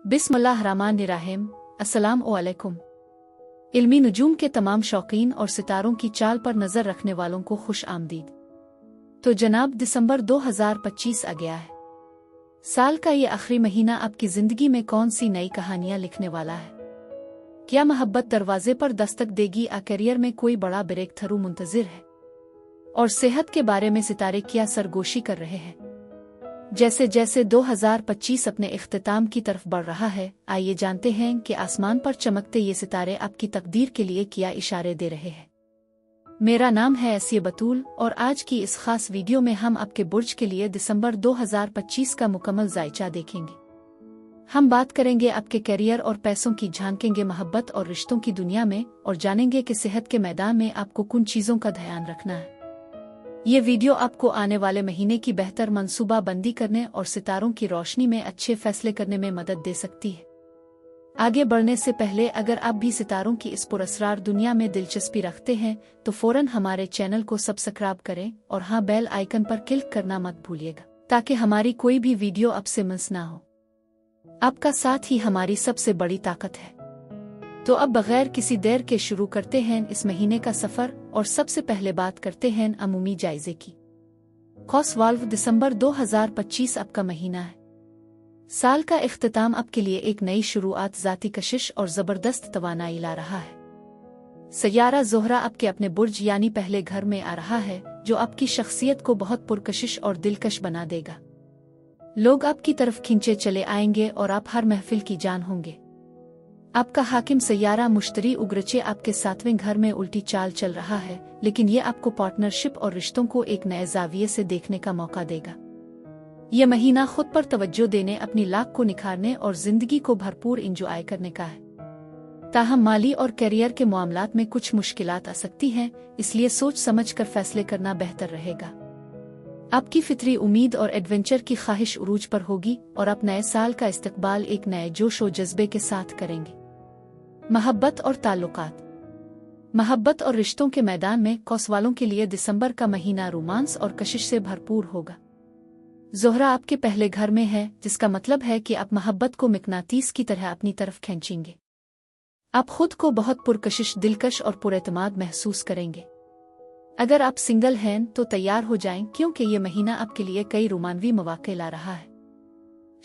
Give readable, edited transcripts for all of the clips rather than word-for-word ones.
बिस्मिल्लाहिर्रहमानिर्रहीम। अस्सलामु अलैकुम। इल्मी नुजूम के तमाम शौकीन और सितारों की चाल पर नज़र रखने वालों को खुश आमदीद। तो जनाब, दिसंबर 2025 आ गया है। साल का ये आखिरी महीना आपकी ज़िंदगी में कौन सी नई कहानियां लिखने वाला है? क्या मोहब्बत दरवाजे पर दस्तक देगी? करियर में कोई बड़ा ब्रेक थ्रू मुंतज़िर है? और सेहत के बारे में सितारे क्या सरगोशी कर रहे हैं? जैसे जैसे 2025 अपने इख्तिताम की तरफ बढ़ रहा है, आइए जानते हैं कि आसमान पर चमकते ये सितारे आपकी तकदीर के लिए क्या इशारे दे रहे हैं। मेरा नाम है एसिया बतूल और आज की इस खास वीडियो में हम आपके बुर्ज के लिए दिसंबर 2025 का मुकम्मल जायचा देखेंगे। हम बात करेंगे आपके करियर और पैसों की, झांकेंगे मोहब्बत और रिश्तों की दुनिया में और जानेंगे कि सेहत के मैदान में आपको किन चीज़ों का ध्यान रखना है। ये वीडियो आपको आने वाले महीने की बेहतर मंसूबा बंदी करने और सितारों की रोशनी में अच्छे फैसले करने में मदद दे सकती है। आगे बढ़ने से पहले अगर आप भी सितारों की इस पुरअसरार दुनिया में दिलचस्पी रखते हैं तो फौरन हमारे चैनल को सब्सक्राइब करें और हाँ, बेल आइकन पर क्लिक करना मत भूलिएगा ताकि हमारी कोई भी वीडियो आपसे मिस ना हो। आपका साथ ही हमारी सबसे बड़ी ताकत है। तो अब बगैर किसी देर के शुरू करते हैं इस महीने का सफर और सबसे पहले बात करते हैं अमूमी जायजे की। कौस-वाल्व दिसंबर 2025 आपका महीना है। साल का इख्तिताम आपके लिए एक नई शुरुआत, ज़ाती कशिश और ज़बरदस्त तवानाई ला रहा है। सैयारा ज़ोहरा आपके अपने बुर्ज यानी पहले घर में आ रहा है, जो आपकी शख्सियत को बहुत पुरकशिश और दिलकश बना देगा। लोग आपकी तरफ खींचे चले आएंगे और आप हर महफिल की जान होंगे। आपका हाकिम सैयारा मुश्तरी उग्रचे आपके 7वें घर में उल्टी चाल चल रहा है, लेकिन ये आपको पार्टनरशिप और रिश्तों को एक नए ज़ाविये से देखने का मौका देगा। यह महीना खुद पर तवज्जो देने, अपनी लाक को निखारने और जिंदगी को भरपूर इंजॉय करने का है। ताहम माली और करियर के मामलात में कुछ मुश्किलात आ सकती हैं, इसलिए सोच समझ कर फैसले करना बेहतर रहेगा। आपकी फितरी उम्मीद और एडवेंचर की ख्वाहिश उरूज पर होगी और आप नए साल का इस्तकबाल एक नए जोश और जज्बे के साथ करेंगे। मोहब्बत और ताल्लुकात। मोहब्बत और रिश्तों के मैदान में कौस वालों के लिए दिसंबर का महीना रोमांस और कशिश से भरपूर होगा। ज़ोहरा आपके पहले घर में है, जिसका मतलब है कि आप मोहब्बत को मिकनातीस की तरह अपनी तरफ खींचेंगे। आप खुद को बहुत पुरकशिश, दिलकश और पुरएतमाद महसूस करेंगे। अगर आप सिंगल हैं तो तैयार हो जाएं, क्योंकि ये महीना आपके लिए कई रोमानवी मौके ला रहा है।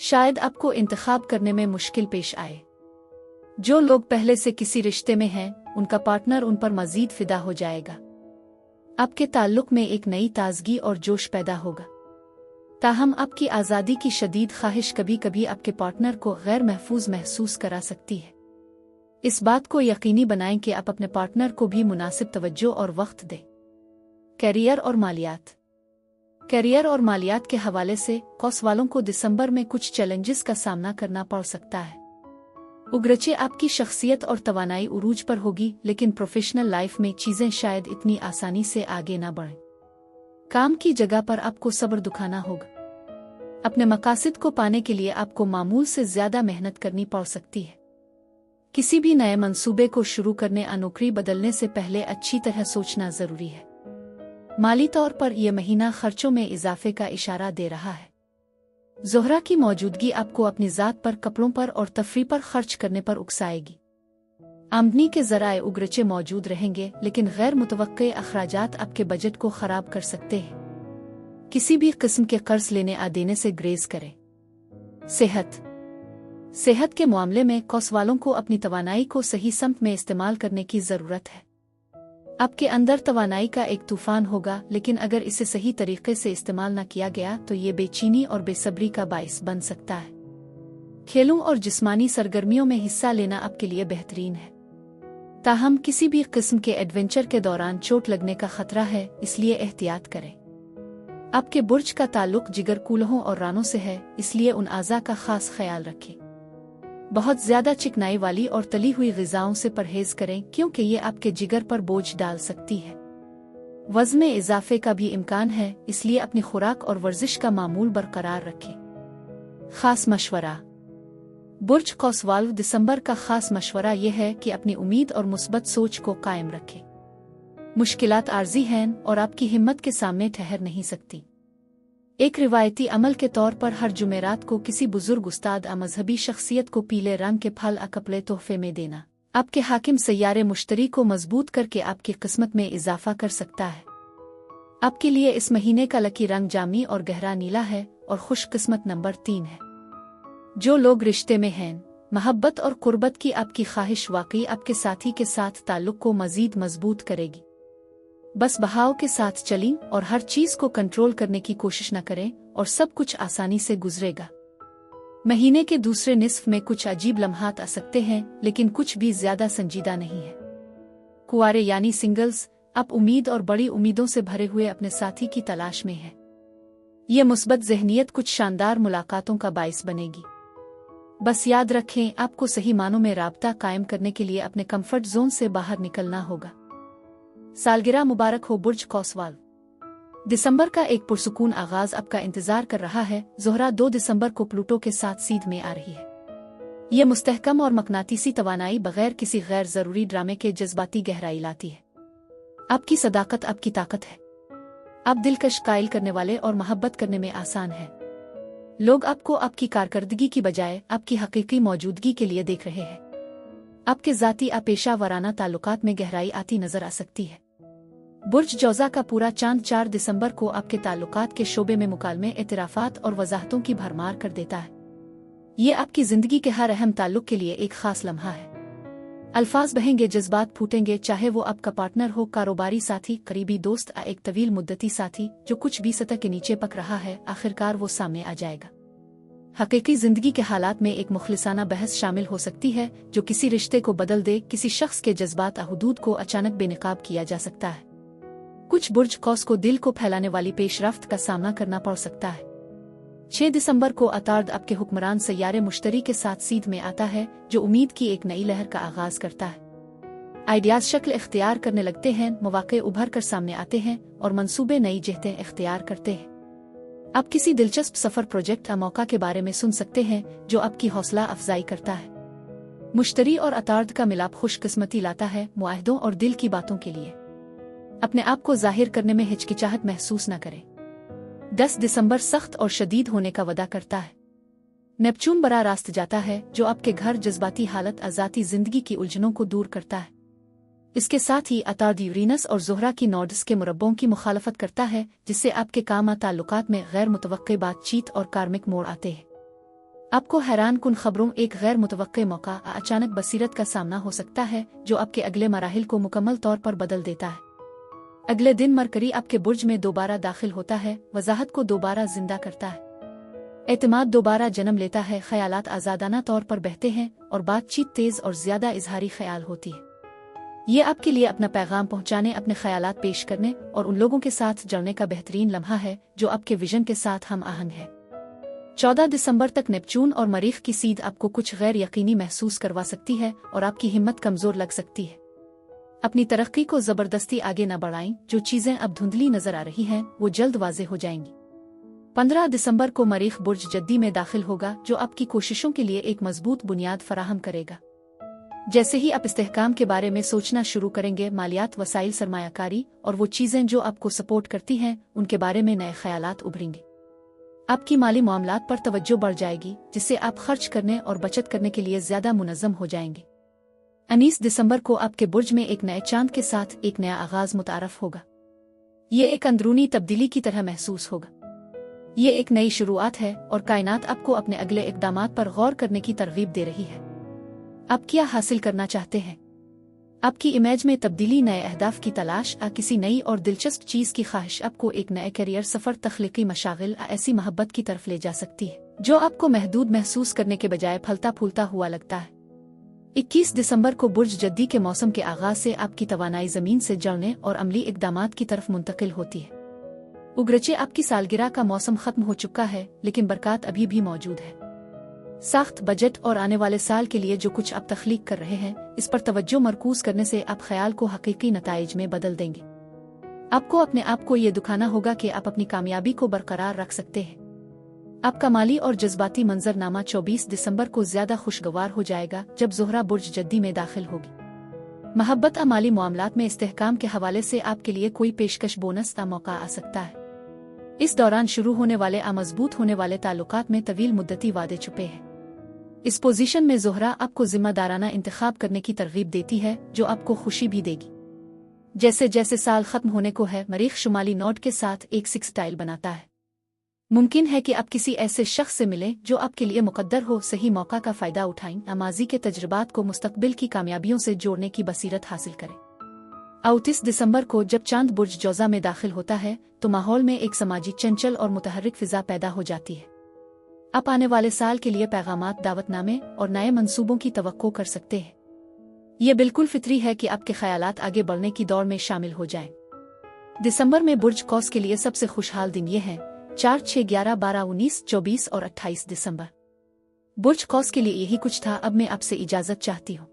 शायद आपको इंतखाब करने में मुश्किल पेश आए। जो लोग पहले से किसी रिश्ते में हैं, उनका पार्टनर उन पर मजीद फिदा हो जाएगा। आपके ताल्लुक में एक नई ताजगी और जोश पैदा होगा। ताहम आपकी आज़ादी की शदीद ख्वाहिश कभी कभी आपके पार्टनर को गैर महफूज महसूस करा सकती है। इस बात को यकीनी बनाएं कि आप अपने पार्टनर को भी मुनासिब तवज्जो और वक्त दें। करियर और मालियात। करियर और मालियात के हवाले से कौस वालों को दिसंबर में कुछ चैलेंजेस का सामना करना पड़ सकता है। उग्रचे आपकी शख्सियत और तवानाई उरूज पर होगी, लेकिन प्रोफेशनल लाइफ में चीजें शायद इतनी आसानी से आगे ना बढ़ें। काम की जगह पर आपको सब्र दिखाना होगा। अपने मकासद को पाने के लिए आपको मामूल से ज्यादा मेहनत करनी पड़ सकती है। किसी भी नए मंसूबे को शुरू करने या नौकरी बदलने से पहले अच्छी तरह सोचना जरूरी है। माली तौर पर यह महीना खर्चों में इजाफे का इशारा दे रहा है। ज़ोहरा की मौजूदगी आपको अपनी ज़ात पर, कपड़ों पर और तफरी पर खर्च करने पर उकसाएगी। आमदनी के ज़राए उग्रचे मौजूद रहेंगे, लेकिन गैर मुतवक्के अखराजात आपके बजट को खराब कर सकते हैं। किसी भी किस्म के कर्ज लेने या देने से ग्रेज करें। सेहत के मामले में कौस वालों को अपनी तवानाई को सही समत में इस्तेमाल करने की ज़रूरत है। आपके अंदर तवानाई का एक तूफान होगा, लेकिन अगर इसे सही तरीके से इस्तेमाल न किया गया तो ये बेचैनी और बेसब्री का बाइस बन सकता है। खेलों और जिस्मानी सरगर्मियों में हिस्सा लेना आपके लिए बेहतरीन है। ताहम किसी भी किस्म के एडवेंचर के दौरान चोट लगने का खतरा है, इसलिए एहतियात करें। आपके बुर्ज का ताल्लुक जिगर कूल्हों और रानों से है, इसलिए उन आज़ा का खास ख्याल रखें। बहुत ज्यादा चिकनाई वाली और तली हुई ग़िज़ाओं से परहेज करें, क्योंकि ये आपके जिगर पर बोझ डाल सकती है। वज़न में इजाफे का भी इम्कान है, इसलिए अपनी खुराक और वर्जिश का मामूल बरकरार रखें। खास मशवरा। बुर्ज कौस वाल्व दिसंबर का खास मशवरा यह है कि अपनी उम्मीद और मुस्बत सोच को कायम रखें। मुश्किलात आर्जी हैं और आपकी हिम्मत के सामने ठहर नहीं सकती। एक रिवायती अमल के तौर पर हर जुमेरात को किसी बुजुर्ग उस्ताद या मजहबी शख्सियत को पीले रंग के फल या कपड़े तोहफे में देना आपके हाकिम सैयारे मुश्तरी को मजबूत करके आपकी किस्मत में इजाफा कर सकता है। आपके लिए इस महीने का लकी रंग जामी और गहरा नीला है और खुशकिस्मत नंबर 3 है। जो लोग रिश्ते में हैं, मोहब्बत और कुर्बत की आपकी ख्वाहिश वाकई आपके साथी के साथ ताल्लुक को मजीद मजबूत करेगी। बस बहाव के साथ चलें और हर चीज को कंट्रोल करने की कोशिश न करें और सब कुछ आसानी से गुजरेगा। महीने के दूसरे निस्फ में कुछ अजीब लम्हात आ सकते हैं, लेकिन कुछ भी ज्यादा संजीदा नहीं है। कुंवारे यानी सिंगल्स, आप उम्मीद और बड़ी उम्मीदों से भरे हुए अपने साथी की तलाश में हैं। ये मुस्बत ज़हनियत कुछ शानदार मुलाकातों का बाइस बनेगी। बस याद रखें, आपको सही मानों में राब्ता कायम करने के लिए अपने कंफर्ट जोन से बाहर निकलना होगा। सालगिरह मुबारक हो बुर्ज कौसवाल। दिसंबर का एक पुरसुकून आगाज आपका इंतजार कर रहा है। ज़ोहरा 2 दिसंबर को प्लूटो के साथ सीध में आ रही है। ये मुस्तहकम और मकनातीसी तवानाई बगैर किसी गैर जरूरी ड्रामे के जज्बाती गहराई लाती है। आपकी सदाकत आपकी ताकत है। आप दिलकश कायल करने वाले और मोहब्बत करने में आसान है। लोग आपको आपकी कारकर्दगी की बजाय आपकी हकीकी मौजूदगी के लिए देख रहे हैं। आपके जाती पेशा वराना ताल्लुकात में गहराई आती नजर आ सकती है। बुर्ज जौजा का पूरा चांद 4 दिसंबर को आपके ताल्लुकात के शोबे में मुकालमे, इतराफात और वजाहतों की भरमार कर देता है। ये आपकी जिंदगी के हर अहम ताल्लुक के लिए एक खास लम्हा है। अल्फाज बहेंगे, जज्बात फूटेंगे, चाहे वो आपका पार्टनर हो, कारोबारी साथी, करीबी दोस्त या एक तवील मुद्दती साथी जो कुछ भी सतह के नीचे पक रहा है, आखिरकार वो सामने आ जाएगा। हकीकी जिंदगी के हालात में एक मुखलिसाना बहस शामिल हो सकती है जो किसी रिश्ते को बदल दे। किसी शख्स के जज्बात हुदूद को अचानक बेनकाब किया जा सकता है। कुछ बुर्ज कौस को दिल को फैलाने वाली पेशरफ्त का सामना करना पड़ सकता है। 6 दिसंबर को अतार्द आपके हुक्मरान सैयारे मुश्तरी के साथ सीध में आता है, जो उम्मीद की एक नई लहर का आगाज करता है। आइडियाज शक्ल इख्तियार करने लगते हैं, मौके उभर कर सामने आते हैं और मंसूबे नई जहतें इख्तियार करते हैं। आप किसी दिलचस्प सफर, प्रोजेक्ट या मौका के बारे में सुन सकते हैं जो आपकी हौसला अफजाई करता है। मुश्तरी और अतार्द का मिलाप खुशकिस्मती लाता है। मुआहदों और दिल की बातों के लिए अपने आप को जाहिर करने में हिचकिचाहट महसूस न करें। 10 दिसंबर सख्त और शदीद होने का वदा करता है। नेपच्यून बरा रास्त जाता है जो आपके घर, जज्बाती हालत, आजाती जिंदगी की उलझनों को दूर करता है। इसके साथ ही अतार्द यूरेनस और ज़ोहरा की नोड्स के मुरब्बों की मुखालफत करता है, जिससे आपके काम ताल्लुकात में गैर मुतवक्के बातचीत और कार्मिक मोड़ आते हैं। आपको हैरान कुन खबरों, एक गैर मुतवक्के मौका, अचानक बसीरत का सामना हो सकता है जो आपके अगले मराहिल को मुकम्मल तौर पर बदल देता है। अगले दिन मरकरी आपके बुर्ज में दोबारा दाखिल होता है, वजाहत को दोबारा जिंदा करता है। एतमाद दोबारा जन्म लेता है, ख्यालात आजादाना तौर पर बहते हैं और बातचीत तेज और ज्यादा इजहारी ख्याल होती है। ये आपके लिए अपना पैगाम पहुंचाने, अपने ख्यालात पेश करने और उन लोगों के साथ जुड़ने का बेहतरीन लम्हा है जो आपके विजन के साथ हम आहंग है। 14 दिसंबर तक नेपच्यून और मरीख की सीध आपको कुछ गैर यकीनी महसूस करवा सकती है और आपकी हिम्मत कमजोर लग सकती है। अपनी तरक्की को जबरदस्ती आगे न बढ़ाएं। जो चीजें अब धुंधली नजर आ रही हैं वो जल्द वाज़ेह हो जाएंगी। 15 दिसंबर को मरीख बुर्ज जद्दी में दाखिल होगा, जो आपकी कोशिशों के लिए एक मजबूत बुनियाद फराहम करेगा। जैसे ही आप इस्तेहकाम के बारे में सोचना शुरू करेंगे, मालियात, वसाइल, सरमायाकारी और वो चीजें जो आपको सपोर्ट करती हैं, उनके बारे में नए ख्यालात उभरेंगे। आपकी माली मामलात पर तवज्जो बढ़ जाएगी, जिससे आप खर्च करने और बचत करने के लिए ज्यादा मुनज़्ज़म हो जाएंगे। 19 दिसंबर को आपके बुर्ज में एक नए चांद के साथ एक नया आगाज मुतारफ होगा। ये एक अंदरूनी तब्दीली की तरह महसूस होगा। ये एक नई शुरुआत है और कायनात आपको अपने अगले इक़दामात पर गौर करने की तरगीब दे रही है। आप क्या हासिल करना चाहते हैं? आपकी इमेज में तब्दीली, नए अहदाफ की तलाश या किसी नई और दिलचस्प चीज की ख्वाहिश आपको एक नए करियर, सफर, तख्लीकी मशागिल, ऐसी मोहब्बत की तरफ ले जा सकती है जो आपको महदूद महसूस करने के बजाय फलता फूलता हुआ लगता है। 21 दिसंबर को बुर्ज जद्दी के मौसम के आगाज से आपकी तवानाई जमीन से जड़ने और अमली इक़दामात की तरफ मुंतकिल होती है। उगरचे आपकी सालगिरह का मौसम खत्म हो चुका है, लेकिन बरकत अभी भी मौजूद है। साख्त बजट और आने वाले साल के लिए जो कुछ आप तख्लीक कर रहे हैं, इस पर तवज्जो मरकूज करने से आप ख्याल को हकीकी नताइज में बदल देंगे। आपको अपने आप को ये दिखाना होगा कि आप अपनी कामयाबी को बरकरार रख सकते हैं। आपका माली और जज्बाती मंजरनामा 24 दिसंबर को ज्यादा खुशगवार हो जाएगा, जब ज़ोहरा बुर्ज जद्दी में दाखिल होगी। मोहब्बत और माली मामलात में इस्तेहकाम के हवाले से आपके लिए कोई पेशकश, बोनस या मौका आ सकता है। इस दौरान शुरू होने वाले मजबूत होने वाले ताल्लुकात में तवील मुद्दती वादे छुपे हैं। इस पोजीशन में ज़ोहरा आपको जिम्मेदाराना इंतखाब करने की तरगीब देती है, जो आपको खुशी भी देगी। जैसे जैसे साल खत्म होने को है, मरीख शुमाली नोट के साथ एक सिक्सटाइल बनाता है। मुमकिन है कि आप किसी ऐसे शख्स से मिलें जो आपके लिए मुकद्दर हो, सही मौका का फ़ायदा उठाएं, माजी के तजुर्बात को मुस्तकबिल की कामयाबियों से जोड़ने की बसीरत हासिल करें। 29 दिसंबर को जब चांद बुर्ज जौज़ा में दाखिल होता है तो माहौल में एक समाजी चंचल और मुतहर्रिक फिजा पैदा हो जाती है। आप आने वाले साल के लिए पैगामात, दावतनामे और नए मंसूबों की तवक्को कर सकते हैं। ये बिल्कुल फितरी है कि आपके ख्यालात आगे बढ़ने की दौड़ में शामिल हो जाएं। दिसंबर में बुर्ज कौस के लिए सबसे खुशहाल दिन ये हैं 4, 6, 11, 12, 19, 24 और 28 दिसंबर। बुर्ज कौस के लिए यही कुछ था। अब मैं आपसे इजाज़त चाहती हूँ।